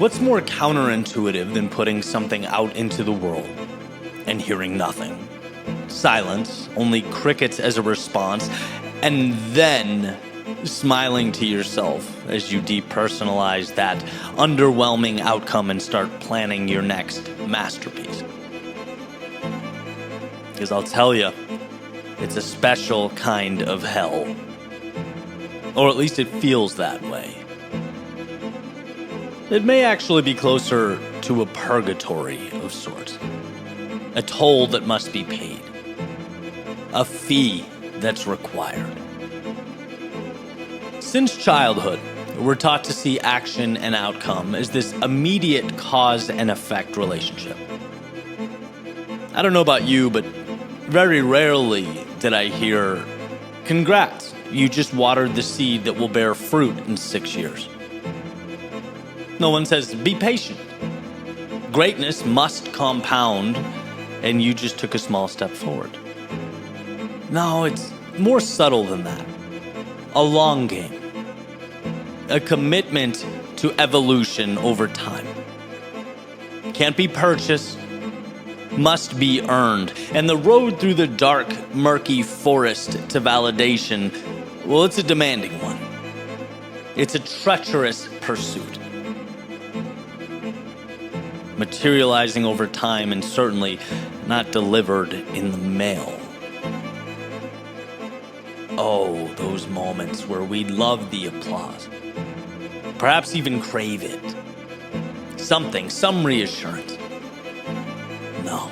What's more counterintuitive than putting something out into the world and hearing nothing? Silence, only crickets as a response, and then smiling to yourself as you depersonalize that underwhelming outcome and start planning your next masterpiece. Because I'll tell you, it's a special kind of hell. Or at least it feels that way. It may actually be closer to a purgatory of sorts. A toll that must be paid. A fee that's required. Since childhood, we're taught to see action and outcome as this immediate cause and effect relationship. I don't know about you, but very rarely did I hear, "Congrats, you just watered the seed that will bear fruit in 6 years." No one says, "Be patient. Greatness must compound, and you just took a small step forward." No, it's more subtle than that. A long game. A commitment to evolution over time. Can't be purchased, must be earned. And the road through the dark, murky forest to validation, well, it's a demanding one. It's a treacherous pursuit. Materializing over time and certainly not delivered in the mail. Oh, those moments where we love the applause. Perhaps even crave it. Some reassurance. No.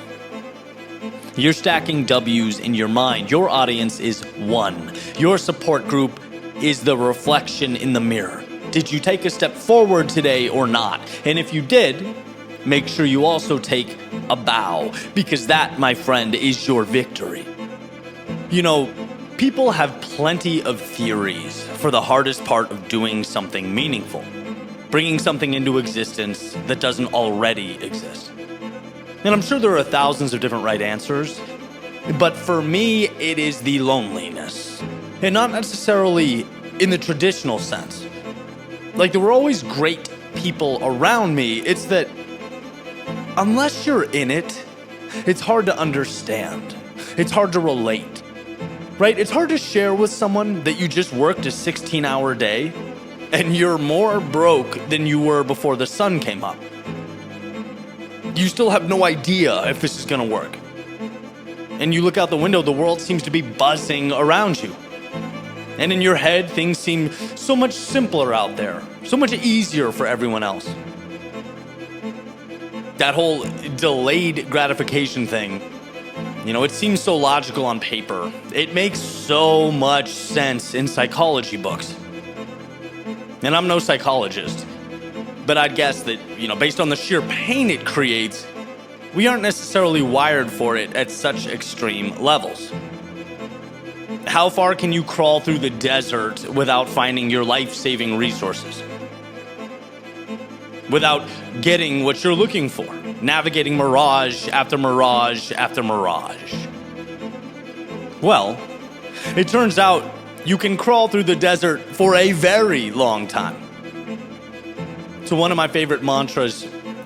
You're stacking W's in your mind. Your audience is one. Your support group is the reflection in the mirror. Did you take a step forward today or not? And if you did, make sure you also take a bow, because that, my friend, is your victory. You know, people have plenty of theories for the hardest part of doing something meaningful, bringing something into existence that doesn't already exist. And I'm sure there are thousands of different right answers, but for me, it is the loneliness. And not necessarily in the traditional sense. Like, there were always great people around me. It's that unless you're in it, it's hard to understand. It's hard to relate. Right? It's hard to share with someone that you just worked a 16-hour day and you're more broke than you were before the sun came up. You still have no idea if this is going to work. And you look out the window, the world seems to be buzzing around you. And in your head, things seem so much simpler out there, so much easier for everyone else. That whole delayed gratification thing, you know, it seems so logical on paper. It makes so much sense in psychology books. And I'm no psychologist, but I'd guess that, you know, based on the sheer pain it creates, we aren't necessarily wired for it at such extreme levels. How far can you crawl through the desert without finding your life-saving resources? Without getting what you're looking for, navigating mirage after mirage after mirage. Well, it turns out you can crawl through the desert for a very long time. So one of my favorite mantras,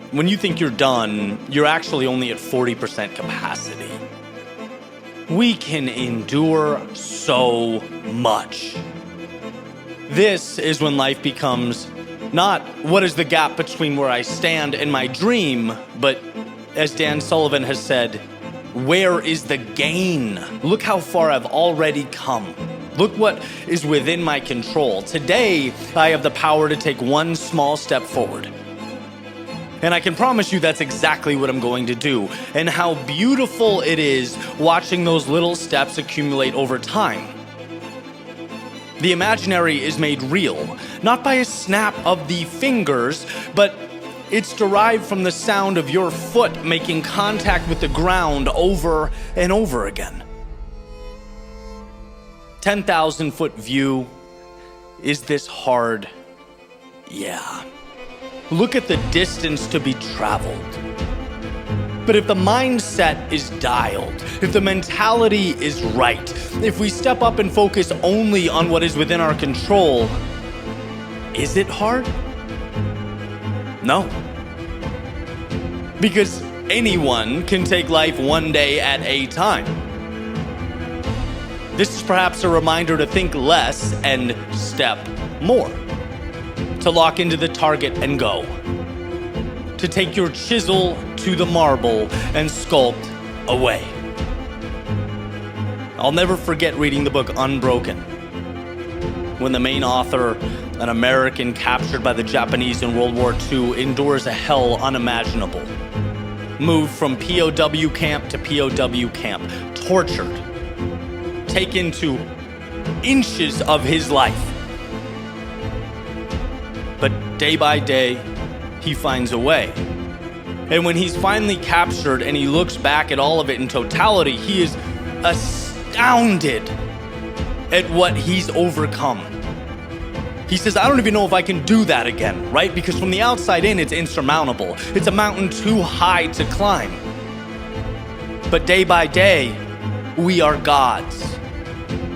when you think you're done, you're actually only at 40% capacity. We can endure so much. This is when life becomes not what is the gap between where I stand and my dream, but as Dan Sullivan has said, where is the gain? Look how far I've already come. Look what is within my control. Today, I have the power to take one small step forward. And I can promise you that's exactly what I'm going to do. And how beautiful it is watching those little steps accumulate over time. The imaginary is made real, not by a snap of the fingers, but it's derived from the sound of your foot making contact with the ground over and over again. 10,000-foot view. Is this hard? Yeah. Look at the distance to be traveled. But if the mindset is dialed, if the mentality is right, if we step up and focus only on what is within our control, is it hard? No. Because anyone can take life one day at a time. This is perhaps a reminder to think less and step more. To lock into the target and go. To take your chisel to the marble and sculpt away. I'll never forget reading the book Unbroken, when the main author, an American captured by the Japanese in World War II, endures a hell unimaginable. Moved from POW camp to POW camp, tortured, taken to inches of his life. But day by day, he finds a way. And when he's finally captured and he looks back at all of it in totality, he is astounded at what he's overcome. He says, I don't even know if I can do that again, right? Because from the outside in, it's insurmountable. It's a mountain too high to climb. But day by day, we are gods.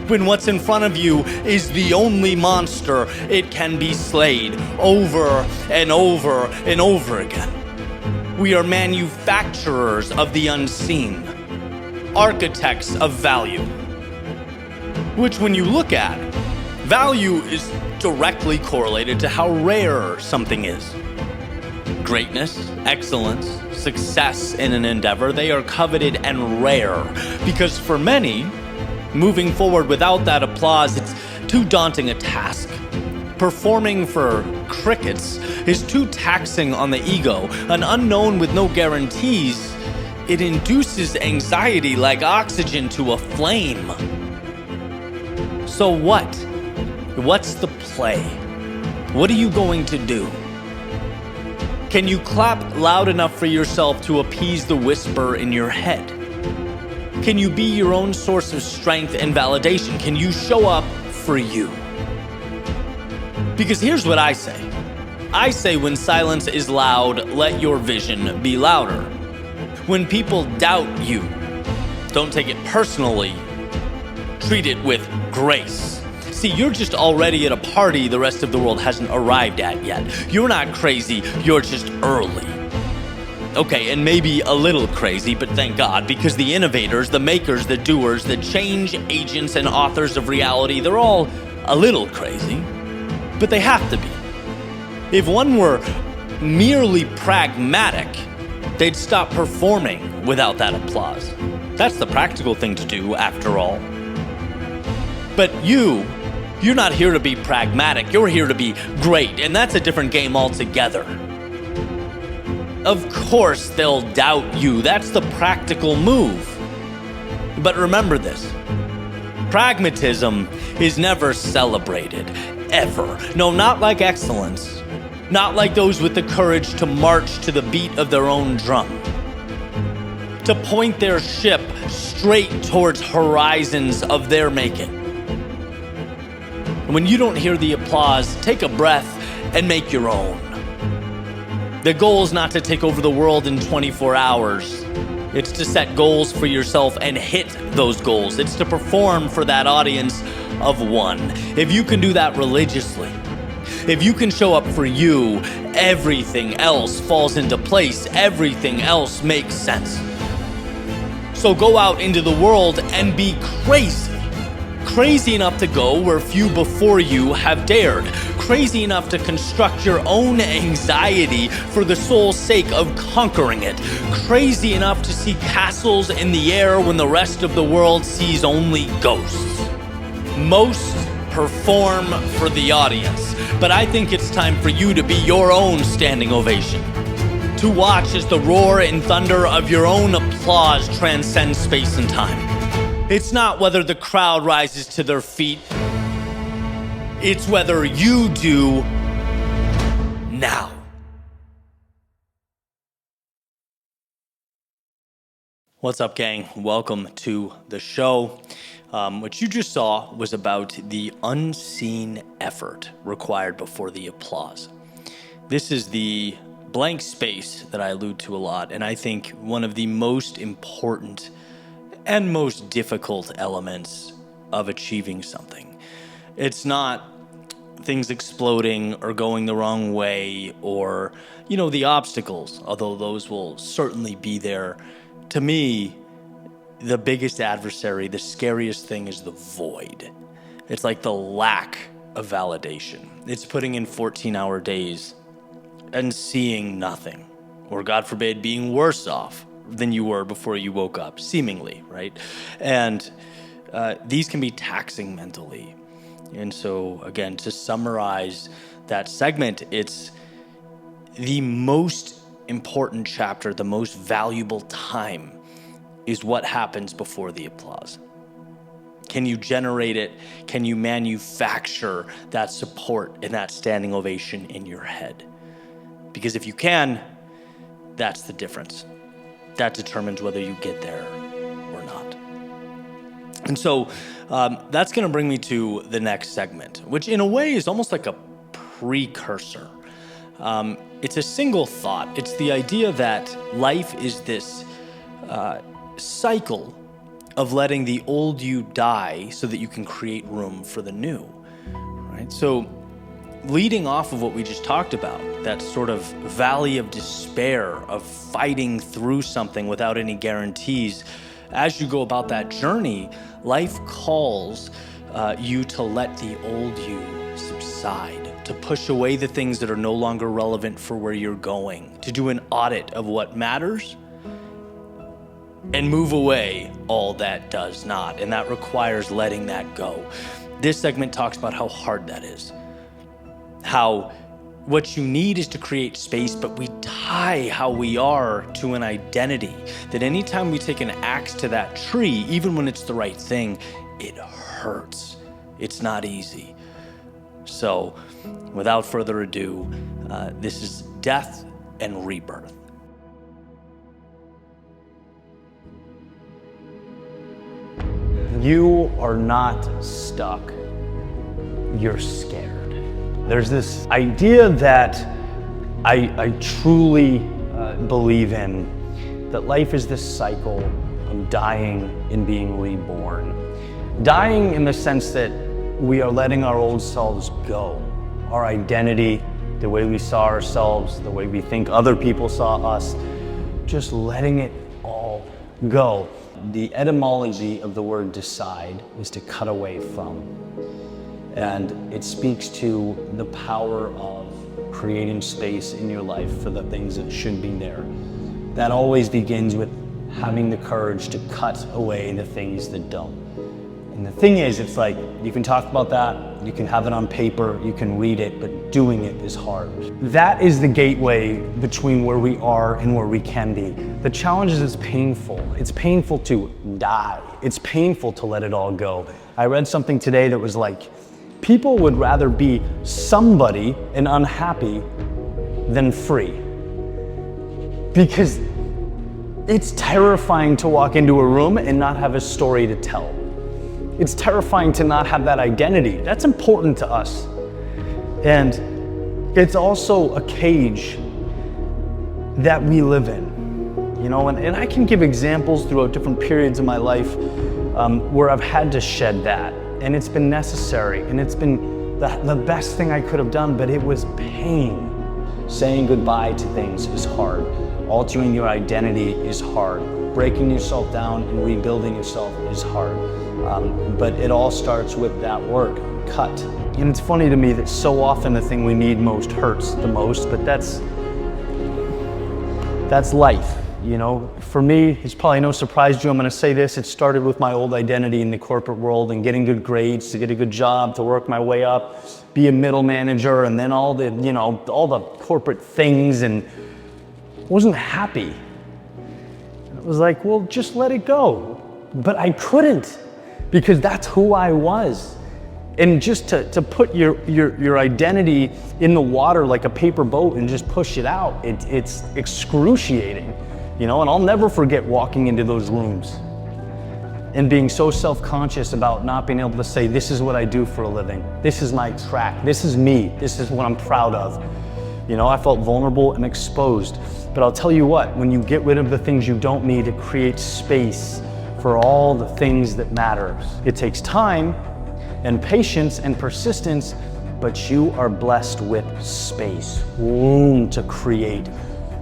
When what's in front of you is the only monster, it can be slayed over and over and over again. We are manufacturers of the unseen, architects of value, which when you look at, value is directly correlated to how rare something is. Greatness, excellence, success in an endeavor, they are coveted and rare because for many, moving forward without that applause, it's too daunting a task. Performing for crickets is too taxing on the ego. An unknown with no guarantees, it induces anxiety like oxygen to a flame. So what? What's the play? What are you going to do? Can you clap loud enough for yourself to appease the whisper in your head? Can you be your own source of strength and validation? Can you show up for you? Because here's what I say. I say when silence is loud, let your vision be louder. When people doubt you, don't take it personally. Treat it with grace. See, you're just already at a party the rest of the world hasn't arrived at yet. You're not crazy, you're just early. Okay, and maybe a little crazy, but thank God, because the innovators, the makers, the doers, the change agents and authors of reality, they're all a little crazy, but they have to be. If one were merely pragmatic, they'd stop performing without that applause. That's the practical thing to do, after all. But you're not here to be pragmatic, you're here to be great, and that's a different game altogether. Of course they'll doubt you, that's the practical move. But remember this, pragmatism is never celebrated, ever. No, not like excellence, not like those with the courage to march to the beat of their own drum, to point their ship straight towards horizons of their making. When you don't hear the applause, take a breath and make your own. The goal is not to take over the world in 24 hours. It's to set goals for yourself and hit those goals. It's to perform for that audience of one. If you can do that religiously, if you can show up for you, everything else falls into place. Everything else makes sense. So go out into the world and be crazy. Crazy enough to go where few before you have dared. Crazy enough to construct your own anxiety for the sole sake of conquering it. Crazy enough to see castles in the air when the rest of the world sees only ghosts. Most perform for the audience, but I think it's time for you to be your own standing ovation. To watch as the roar and thunder of your own applause transcends space and time. It's not whether the crowd rises to their feet. It's whether you do now. What's up, gang? Welcome to the show. What you just saw was about the unseen effort required before the applause. This is the blank space that I allude to a lot, and I think one of the most important and most difficult elements of achieving something. It's not things exploding or going the wrong way, or, the obstacles, although those will certainly be there. To me, the biggest adversary, the scariest thing is the void. It's like the lack of validation. It's putting in 14-hour days and seeing nothing, or God forbid, being worse off than you were before you woke up, seemingly, right? And these can be taxing mentally. And so, again, to summarize that segment, it's the most important chapter, the most valuable time is what happens before the applause. Can you generate it? Can you manufacture that support and that standing ovation in your head? Because if you can, that's the difference. That determines whether you get there or not. And so that's going to bring me to the next segment, which in a way is almost like a precursor. It's a single thought. It's the idea that life is this cycle of letting the old you die so that you can create room for the new, right? So leading off of what we just talked about, that sort of valley of despair, of fighting through something without any guarantees, as you go about that journey, life calls you to let the old you subside, to push away the things that are no longer relevant for where you're going, to do an audit of what matters and move away all that does not. And that requires letting that go. This segment talks about how hard that is. How what you need is to create space, but we tie how we are to an identity. That anytime we take an axe to that tree, even when it's the right thing, it hurts. It's not easy. So, without further ado, this is death and rebirth. You are not stuck. You're scared. There's this idea that I truly believe in, that life is this cycle of dying and being reborn. Dying in the sense that we are letting our old selves go. Our identity, the way we saw ourselves, the way we think other people saw us, just letting it all go. The etymology of the word decide is to cut away from. And it speaks to the power of creating space in your life for the things that should be there. That always begins with having the courage to cut away the things that don't. And the thing is, it's like, you can talk about that, you can have it on paper, you can read it, but doing it is hard. That is the gateway between where we are and where we can be. The challenge is it's painful. It's painful to die. It's painful to let it all go. I read something today that was like, people would rather be somebody and unhappy than free. Because it's terrifying to walk into a room and not have a story to tell. It's terrifying to not have that identity. That's important to us. And it's also a cage that we live in. And I can give examples throughout different periods of my life where I've had to shed that. And it's been necessary. And it's been the best thing I could have done, but it was pain. Saying goodbye to things is hard. Altering your identity is hard. Breaking yourself down and rebuilding yourself is hard. But it all starts with that word, cut. And it's funny to me that so often the thing we need most hurts the most, but that's life. For me, it's probably no surprise to you, I'm gonna say this, it started with my old identity in the corporate world and getting good grades, to get a good job, to work my way up, be a middle manager, and then all the corporate things, and I wasn't happy. It was like, well, just let it go. But I couldn't, because that's who I was. And just to put your identity in the water like a paper boat and just push it out, it's excruciating. And I'll never forget walking into those rooms and being so self-conscious about not being able to say, this is what I do for a living. This is my track. This is me. This is what I'm proud of. I felt vulnerable and exposed. But I'll tell you what, when you get rid of the things you don't need, it creates space for all the things that matter. It takes time and patience and persistence, but you are blessed with space, room to create,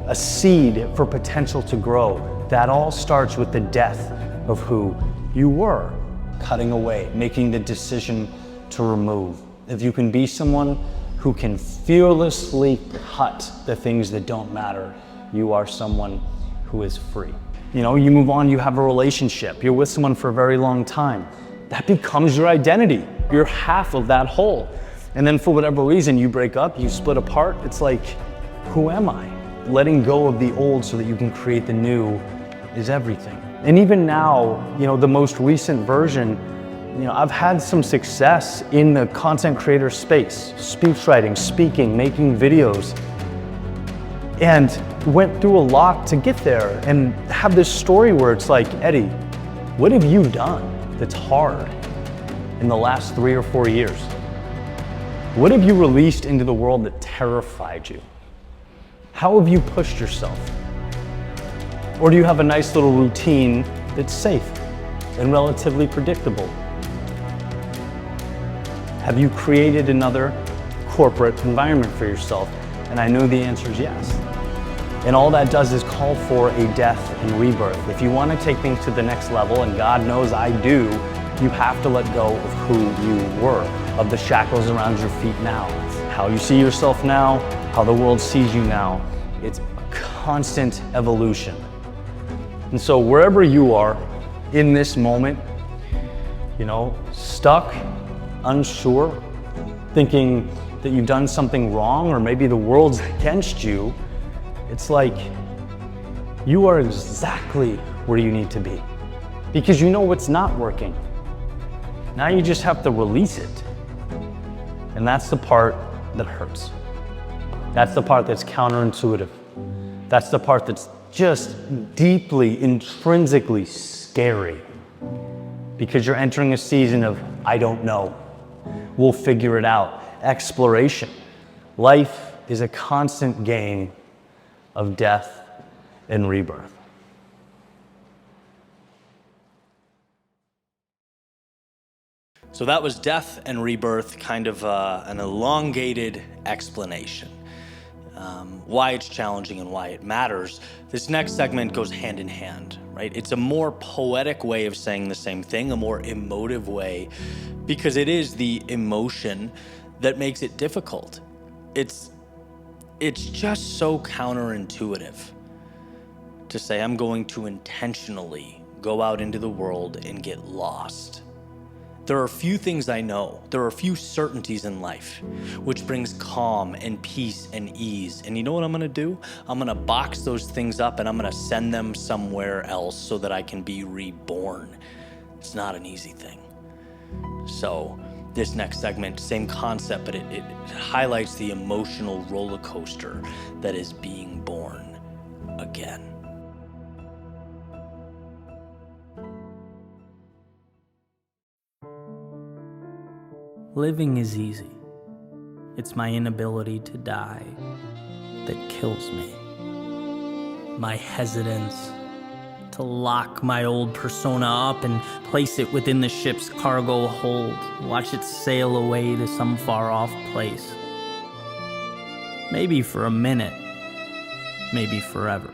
a seed for potential to grow. That all starts with the death of who you were, cutting away, making the decision to remove. If you can be someone who can fearlessly cut the things that don't matter, you are someone who is free. You know, you move on, you have a relationship, you're with someone for a very long time. That becomes your identity. You're half of that whole. And then for whatever reason, you break up, you split apart, it's like, who am I? Letting go of the old so that you can create the new is everything. And even now, you know, the most recent version, you know, I've had some success in the content creator space, speech writing, speaking, making videos, and went through a lot to get there and have this story where it's like, Eddie, what have you done that's hard in the last 3 or 4 years? What have you released into the world that terrified you? How have you pushed yourself? Or do you have a nice little routine that's safe and relatively predictable? Have you created another corporate environment for yourself? And I know the answer is yes. And all that does is call for a death and rebirth. If you want to take things to the next level, and God knows I do, you have to let go of who you were, of the shackles around your feet now, how you see yourself now, how the world sees you now. It's a constant evolution. And so wherever you are in this moment, you know, stuck, unsure, thinking that you've done something wrong or maybe the world's against you, it's like you are exactly where you need to be because you know what's not working. Now you just have to release it. And that's the part that hurts. That's the part that's counterintuitive. That's the part that's just deeply, intrinsically scary because you're entering a season of, I don't know, we'll figure it out, exploration. Life is a constant game of death and rebirth. So that was death and rebirth, kind of an elongated explanation. Why it's challenging and why it matters. This next segment goes hand in hand, right? It's a more poetic way of saying the same thing, a more emotive way, because it is the emotion that makes it difficult. It's just so counterintuitive to say I'm going to intentionally go out into the world and get lost. There are few things I know. There are few certainties in life, which brings calm and peace and ease. And you know what I'm gonna do? I'm gonna box those things up and I'm gonna send them somewhere else so that I can be reborn. It's not an easy thing. So this next segment, same concept, but it highlights the emotional roller coaster that is being born again. Living is easy. It's my inability to die that kills me. My hesitance to lock my old persona up and place it within the ship's cargo hold, watch it sail away to some far-off place. Maybe for a minute, maybe forever.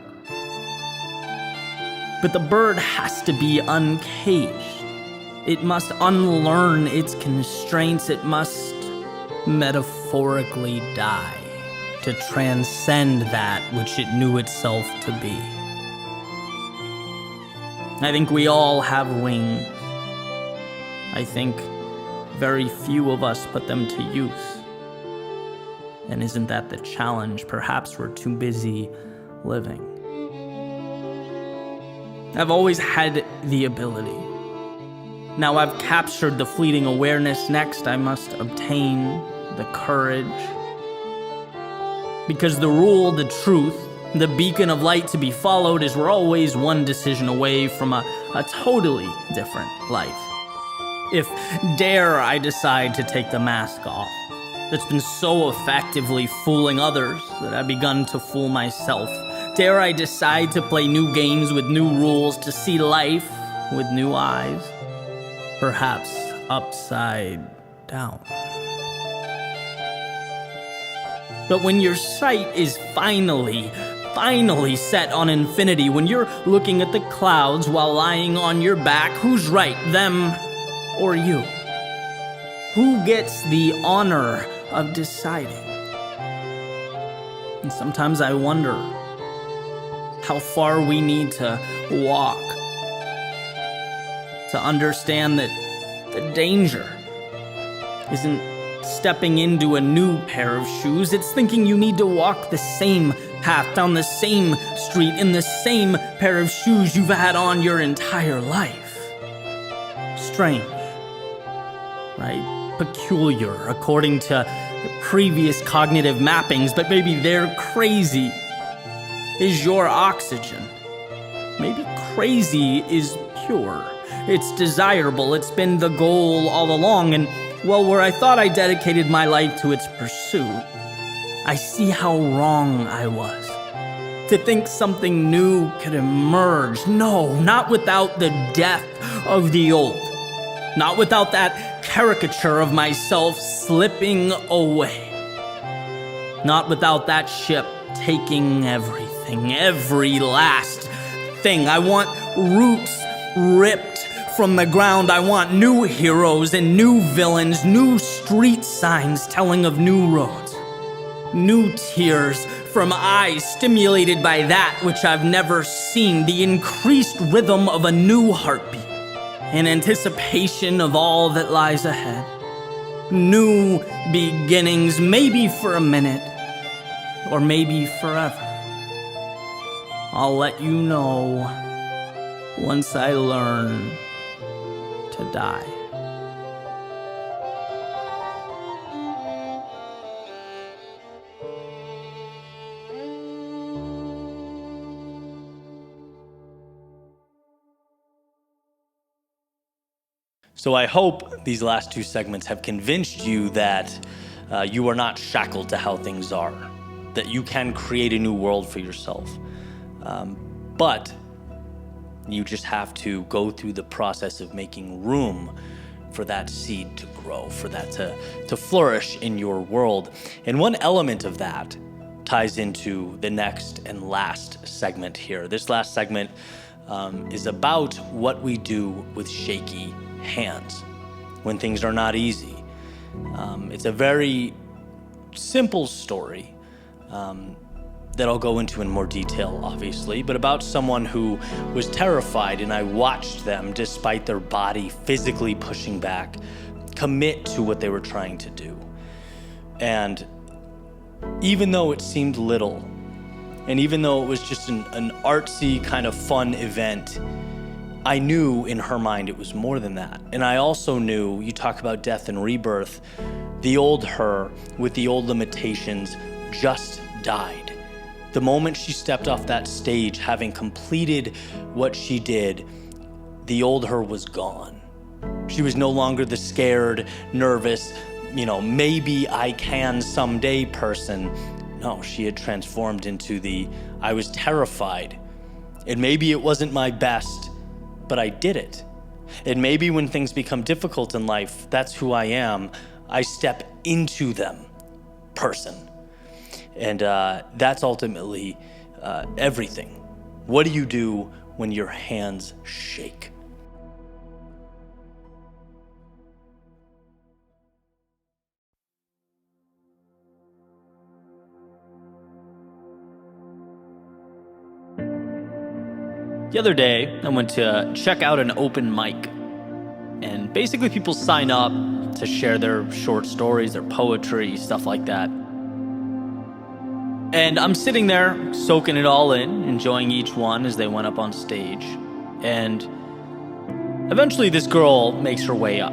But the bird has to be uncaged. It must unlearn its constraints. It must metaphorically die to transcend that which it knew itself to be. I think we all have wings. I think very few of us put them to use. And isn't that the challenge? Perhaps we're too busy living. I've always had the ability. Now I've captured the fleeting awareness. Next, I must obtain the courage. Because the rule, the truth, the beacon of light to be followed is we're always one decision away from a totally different life. If dare I decide to take the mask off, that's been so effectively fooling others that I've begun to fool myself. Dare I decide to play new games with new rules, to see life with new eyes? Perhaps upside down. But when your sight is finally set on infinity, when you're looking at the clouds while lying on your back, who's right, them or you? Who gets the honor of deciding? And sometimes I wonder how far we need to walk to understand that the danger isn't stepping into a new pair of shoes. It's thinking you need to walk the same path, down the same street, in the same pair of shoes you've had on your entire life. Strange, right? Peculiar, according to previous cognitive mappings, but maybe they're crazy is your oxygen. Maybe crazy is pure. It's desirable. It's been the goal all along. And, well, where I thought I dedicated my life to its pursuit, I see how wrong I was. To think something new could emerge. No, not without the death of the old. Not without that caricature of myself slipping away. Not without that ship taking everything, every last thing. I want roots ripped from the ground. I want new heroes and new villains, new street signs telling of new roads, new tears from eyes stimulated by that which I've never seen, the increased rhythm of a new heartbeat in anticipation of all that lies ahead. New beginnings, maybe for a minute, or maybe forever. I'll let you know once I learn to die. So I hope these last two segments have convinced you that you are not shackled to how things are, that you can create a new world for yourself. But you just have to go through the process of making room for that seed to grow, for that to flourish in your world. And one element of that ties into the next and last segment here. This last segment is about what we do with shaky hands when things are not easy. It's a very simple story that I'll go into in more detail, obviously, but about someone who was terrified, and I watched them, despite their body physically pushing back, commit to what they were trying to do. And even though it seemed little, and even though it was just an artsy kind of fun event, I knew in her mind it was more than that. And I also knew, you talk about death and rebirth, the old her with the old limitations just died. The moment she stepped off that stage, having completed what she did, the old her was gone. She was no longer the scared, nervous, maybe I can someday person. No, she had transformed into the, I was terrified. And maybe it wasn't my best, but I did it. And maybe when things become difficult in life, that's who I am. I step into them person. And that's ultimately everything. What do you do when your hands shake? The other day, I went to check out an open mic. And basically people sign up to share their short stories, their poetry, stuff like that. And I'm sitting there, soaking it all in, enjoying each one as they went up on stage. And eventually this girl makes her way up.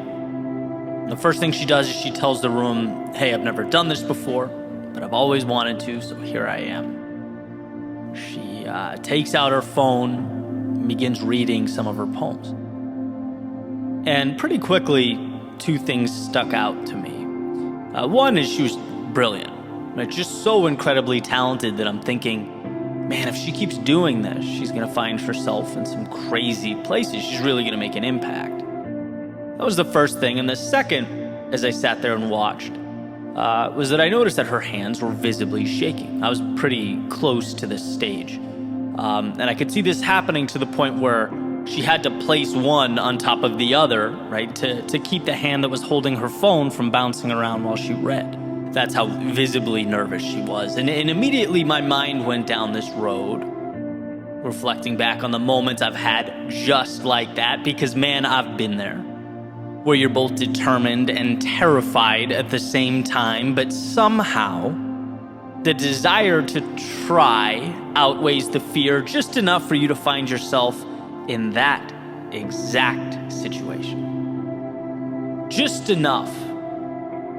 The first thing she does is she tells the room, hey, I've never done this before, but I've always wanted to, so here I am. She takes out her phone and begins reading some of her poems. And pretty quickly, two things stuck out to me. One is she was brilliant. Just so incredibly talented that I'm thinking, man, if she keeps doing this, she's going to find herself in some crazy places. She's really going to make an impact. That was the first thing. And the second, as I sat there and watched, was that I noticed that her hands were visibly shaking. I was pretty close to this stage. And I could see this happening to the point where she had to place one on top of the other, right, to keep the hand that was holding her phone from bouncing around while she read. That's how visibly nervous she was. And immediately my mind went down this road, reflecting back on the moments I've had just like that, because man, I've been there, where you're both determined and terrified at the same time, but somehow the desire to try outweighs the fear just enough for you to find yourself in that exact situation. Just enough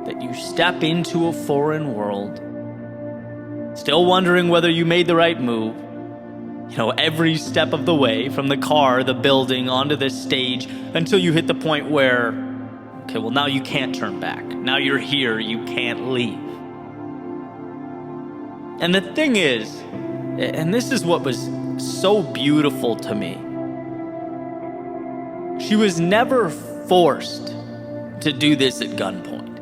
that you step into a foreign world, still wondering whether you made the right move, every step of the way, from the car, the building, onto the stage, until you hit the point where, okay, well, now you can't turn back. Now you're here, you can't leave. And the thing is, and this is what was so beautiful to me, she was never forced to do this at gunpoint.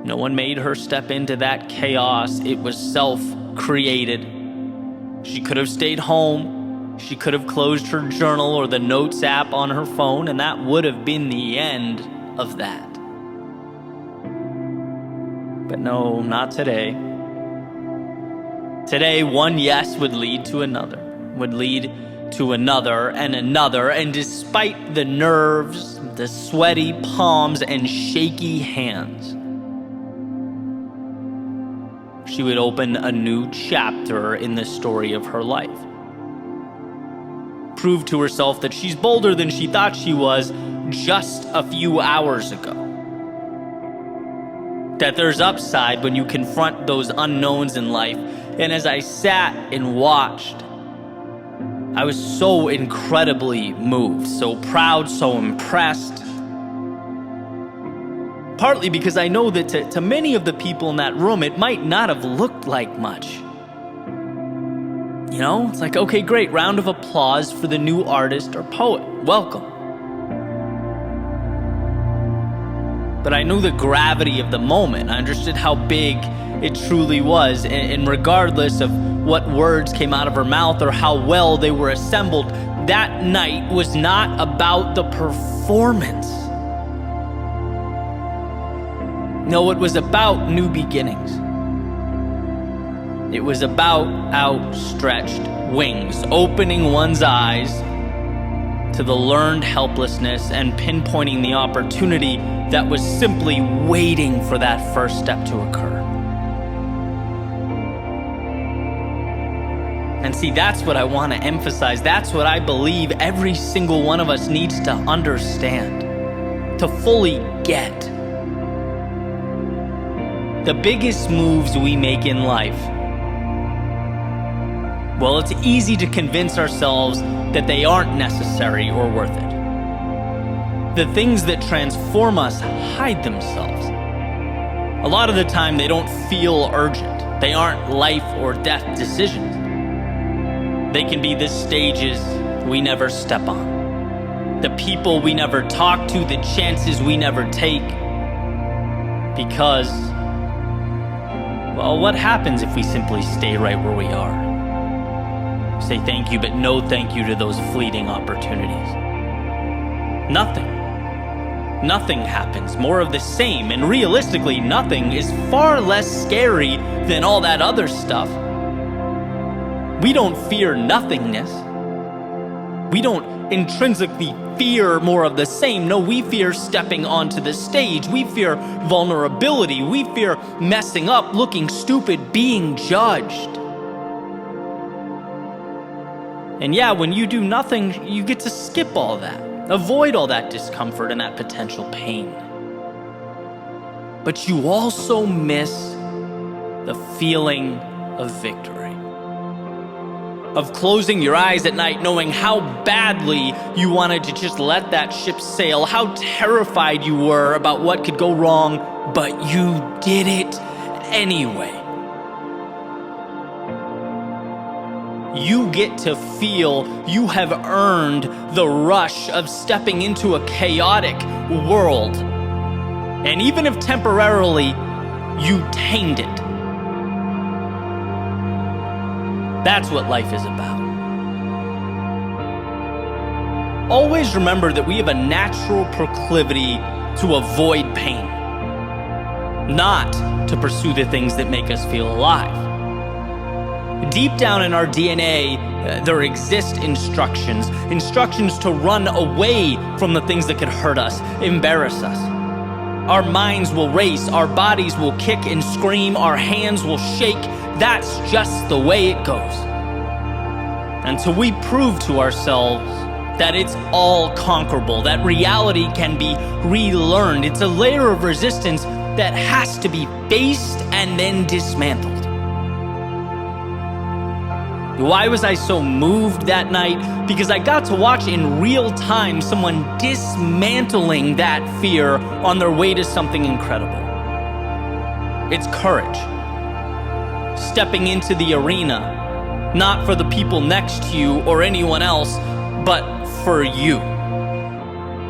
No one made her step into that chaos. It was self-created. She could have stayed home. She could have closed her journal or the notes app on her phone, and that would have been the end of that. But no, not today. Today, one yes would lead to another, and another, and despite the nerves, the sweaty palms, and shaky hands, she would open a new chapter in the story of her life. Prove to herself that she's bolder than she thought she was just a few hours ago. That there's upside when you confront those unknowns in life. And as I sat and watched, I was so incredibly moved, so proud, so impressed. Partly because I know that to many of the people in that room, it might not have looked like much. It's like, okay, great, round of applause for the new artist or poet. Welcome. But I knew the gravity of the moment. I understood how big it truly was. And regardless of what words came out of her mouth or how well they were assembled, that night was not about the performance. No, it was about new beginnings. It was about outstretched wings, opening one's eyes to the learned helplessness and pinpointing the opportunity that was simply waiting for that first step to occur. And see, that's what I want to emphasize. That's what I believe every single one of us needs to understand, to fully get. The biggest moves we make in life, well, it's easy to convince ourselves that they aren't necessary or worth it. The things that transform us hide themselves. A lot of the time, they don't feel urgent. They aren't life or death decisions. They can be the stages we never step on, the people we never talk to, the chances we never take. Because, well, what happens if we simply stay right where we are? Say thank you, but no thank you to those fleeting opportunities. Nothing. Nothing happens. More of the same. And realistically, nothing is far less scary than all that other stuff. We don't fear nothingness. We don't intrinsically fear more of the same. No, we fear stepping onto the stage. We fear vulnerability. We fear messing up, looking stupid, being judged. And yeah, when you do nothing, you get to skip all that, avoid all that discomfort and that potential pain. But you also miss the feeling of victory, of closing your eyes at night knowing how badly you wanted to just let that ship sail, how terrified you were about what could go wrong, but you did it anyway. You get to feel you have earned the rush of stepping into a chaotic world. And even if temporarily You tamed it. That's what life is about. Always remember that we have a natural proclivity to avoid pain, not to pursue the things that make us feel alive. Deep down in our DNA, there exist instructions to run away from the things that could hurt us, embarrass us. Our minds will race, our bodies will kick and scream, our hands will shake. That's just the way it goes. Until we prove to ourselves that it's all conquerable, that reality can be relearned. It's a layer of resistance that has to be faced and then dismantled. Why was I so moved that night? Because I got to watch in real time someone dismantling that fear on their way to something incredible. It's courage. Stepping into the arena, not for the people next to you or anyone else, but for you.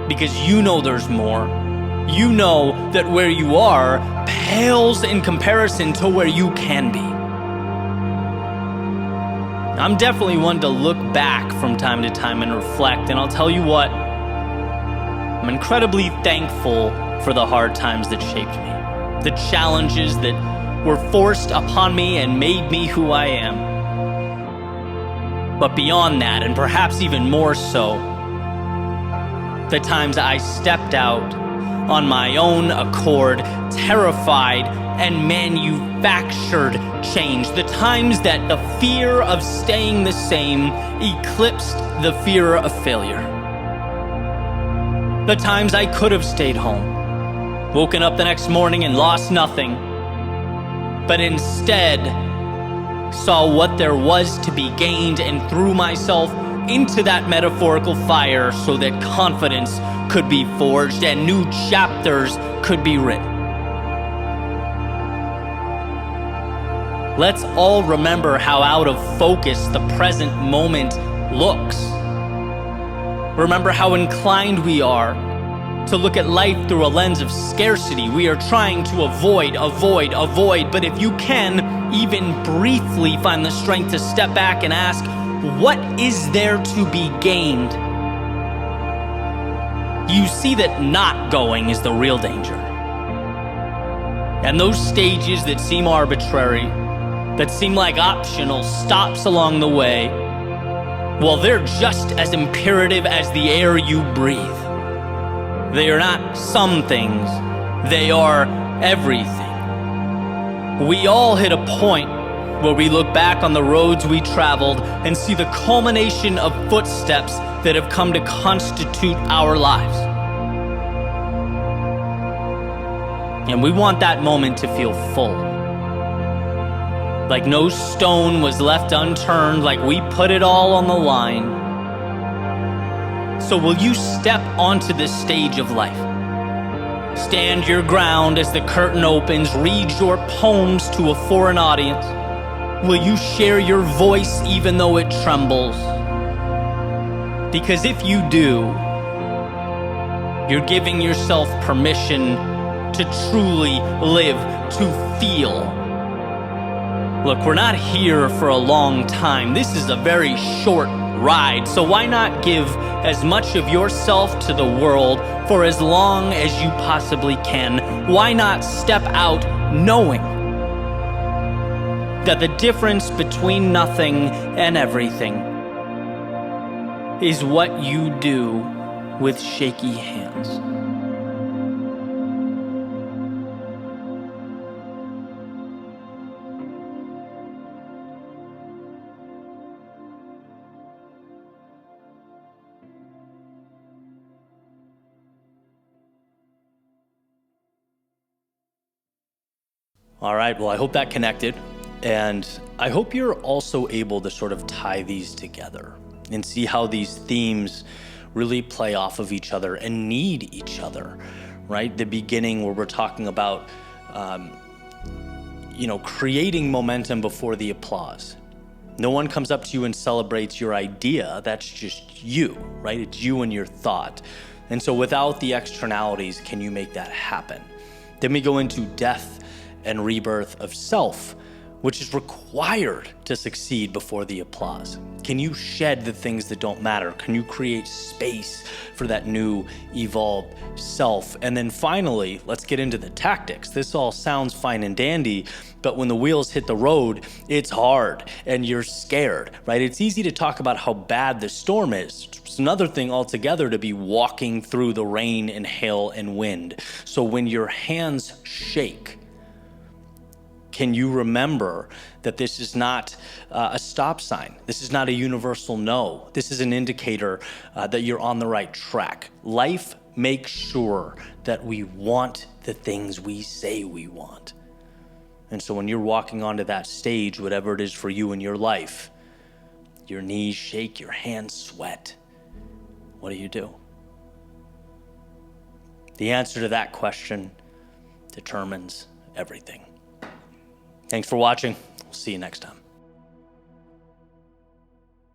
Because you know there's more. You know that where you are pales in comparison to where you can be. I'm definitely one to look back from time to time and reflect, and I'll tell you what, I'm incredibly thankful for the hard times that shaped me, the challenges that were forced upon me and made me who I am. But beyond that, and perhaps even more so, the times I stepped out on my own accord, terrified and manufactured change. The times that the fear of staying the same eclipsed the fear of failure. The times I could have stayed home, woken up the next morning and lost nothing, but instead saw what there was to be gained and threw myself into that metaphorical fire so that confidence could be forged and new chapters could be written. Let's all remember how out of focus the present moment looks. Remember how inclined we are to look at life through a lens of scarcity. We are trying to avoid, but if you can, even briefly find the strength to step back and ask, what is there to be gained? You see that not going is the real danger. And those stages that seem arbitrary, that seem like optional stops along the way, well, they're just as imperative as the air you breathe. They are not some things, they are everything. We all hit a point where we look back on the roads we traveled and see the culmination of footsteps that have come to constitute our lives. And we want that moment to feel full. Like no stone was left unturned, like we put it all on the line. So will you step onto this stage of life? Stand your ground as the curtain opens, read your poems to a foreign audience. Will you share your voice even though it trembles? Because if you do, you're giving yourself permission to truly live, to feel. Look, we're not here for a long time. This is a very short ride, so why not give as much of yourself to the world for as long as you possibly can? Why not step out knowing that the difference between nothing and everything is what you do with shaky hands? All right, well, I hope that connected. And I hope you're also able to sort of tie these together and see how these themes really play off of each other and need each other, right? The beginning where we're talking about, creating momentum before the applause. No one comes up to you and celebrates your idea. That's just you, right? It's you and your thought. And so without the externalities, can you make that happen? Then we go into death and rebirth of self, which is required to succeed before the applause? Can you shed the things that don't matter? Can you create space for that new, evolved self? And then finally, let's get into the tactics. This all sounds fine and dandy, but when the wheels hit the road, it's hard and you're scared, right? It's easy to talk about how bad the storm is. It's another thing altogether to be walking through the rain and hail and wind. So when your hands shake, can you remember that this is not a stop sign? This is not a universal no. This is an indicator that you're on the right track. Life makes sure that we want the things we say we want. And so when you're walking onto that stage, whatever it is for you in your life, your knees shake, your hands sweat. What do? The answer to that question determines everything. Thanks for watching. We'll see you next time.